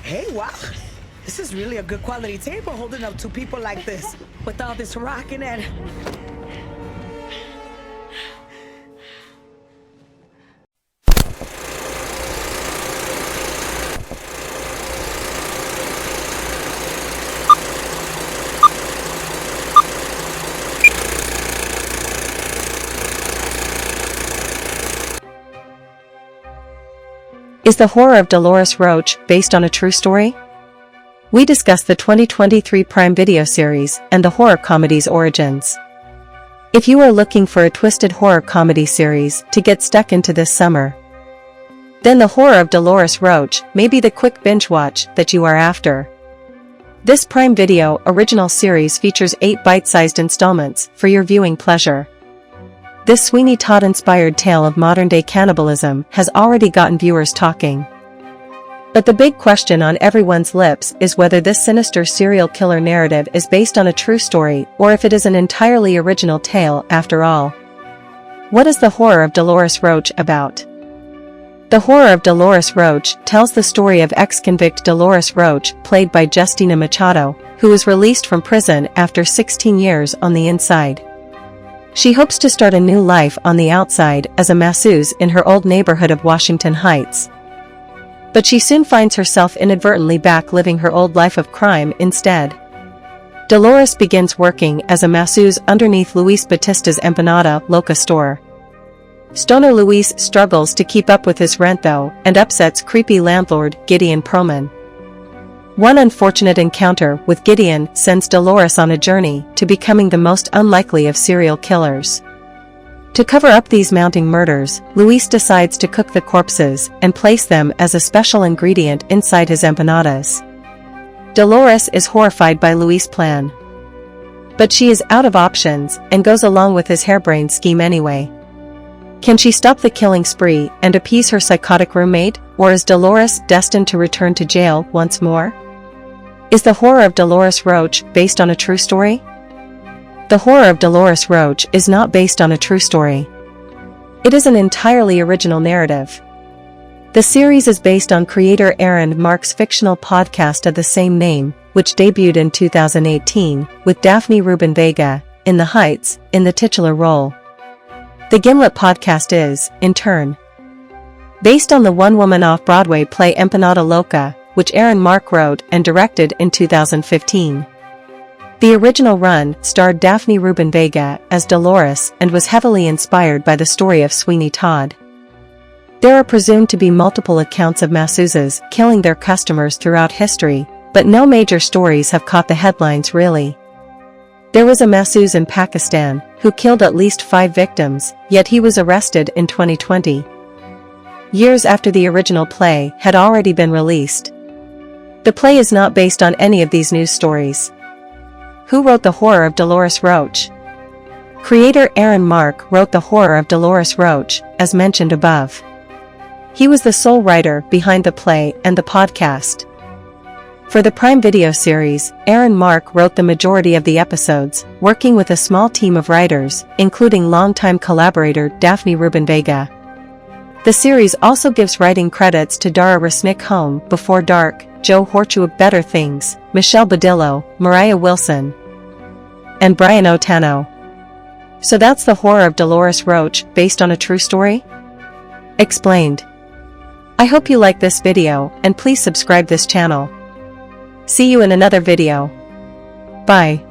Hey, wow. This is really a good quality table holding up two people like this with all this rocking and... Is the Horror of Dolores Roach based on a true story? We discuss the 2023 Prime Video series and the horror comedy's origins. If you are looking for a twisted horror comedy series to get stuck into this summer, then the Horror of Dolores Roach may be the quick binge watch that you are after. This Prime Video original series features 8 bite-sized installments for your viewing pleasure. This Sweeney Todd-inspired tale of modern-day cannibalism has already gotten viewers talking. But the big question on everyone's lips is whether this sinister serial killer narrative is based on a true story or if it is an entirely original tale after all. What is the Horror of Dolores Roach about? The Horror of Dolores Roach tells the story of ex-convict Dolores Roach, played by Justina Machado, who was released from prison after 16 years on the inside. She hopes to start a new life on the outside as a masseuse in her old neighborhood of Washington Heights. But she soon finds herself inadvertently back living her old life of crime instead. Dolores begins working as a masseuse underneath Luis Batista's Empanada Loca store. Stoner Luis struggles to keep up with his rent though and upsets creepy landlord Gideon Proman. One unfortunate encounter with Gideon sends Dolores on a journey to becoming the most unlikely of serial killers. To cover up these mounting murders, Luis decides to cook the corpses and place them as a special ingredient inside his empanadas. Dolores is horrified by Luis' plan. But she is out of options and goes along with his harebrained scheme anyway. Can she stop the killing spree and appease her psychotic roommate, or is Dolores destined to return to jail once more? Is the Horror of Dolores Roach based on a true story? The Horror of Dolores Roach is not based on a true story. It is an entirely original narrative. The series is based on creator Aaron Mark's fictional podcast of the same name, which debuted in 2018, with Daphne Rubin Vega, in the Heights, in the titular role. The Gimlet podcast is, in turn, based on the one-woman off-Broadway play Empanada Loca, which Aaron Mark wrote and directed in 2015. The original run starred Daphne Rubin Vega as Dolores and was heavily inspired by the story of Sweeney Todd. There are presumed to be multiple accounts of masseuses killing their customers throughout history, but no major stories have caught the headlines really. There was a masseuse in Pakistan who killed at least 5 victims, yet he was arrested in 2020. Years after the original play had already been released. The play is not based on any of these news stories. Who wrote The Horror of Dolores Roach? Creator Aaron Mark wrote The Horror of Dolores Roach, as mentioned above. He was the sole writer behind the play and the podcast. For the Prime Video series, Aaron Mark wrote the majority of the episodes, working with a small team of writers, including longtime collaborator Daphne Rubin Vega. The series also gives writing credits to Dara Resnick Home Before Dark, Joe Horchuk Better Things, Michelle Badillo, Mariah Wilson, and Brian Otano. So that's the Horror of Dolores Roach based on a true story? Explained. I hope you like this video and please subscribe this channel. See you in another video. Bye.